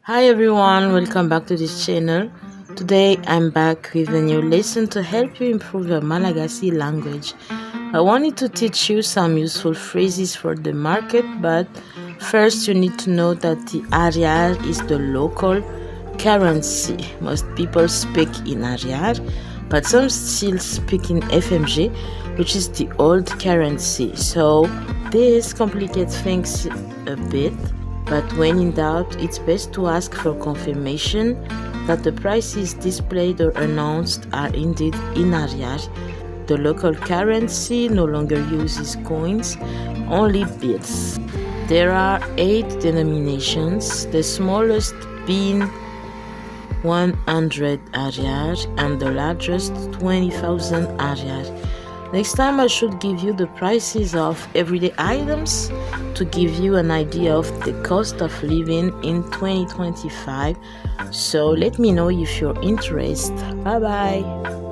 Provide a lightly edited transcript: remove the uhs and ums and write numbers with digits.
Hi everyone, welcome back to this channel. Today I'm back with a new lesson to help you improve your Malagasy language. I wanted to teach you some useful phrases for the market, but first you need to know that the arrière is the local currency. Most people speak in arrière, but some still speak in FMG, which is the old currency. So this complicates things a bit. But when in doubt, it's best to ask for confirmation that the prices displayed or announced are indeed in arrière. The local currency no longer uses coins, only bills. There are 8 denominations, the smallest being 100 arrière and the largest 20,000 arrière. Next time I should give you the prices of everyday items to give you an idea of the cost of living in 2025. So let me know if you're interested. Bye bye.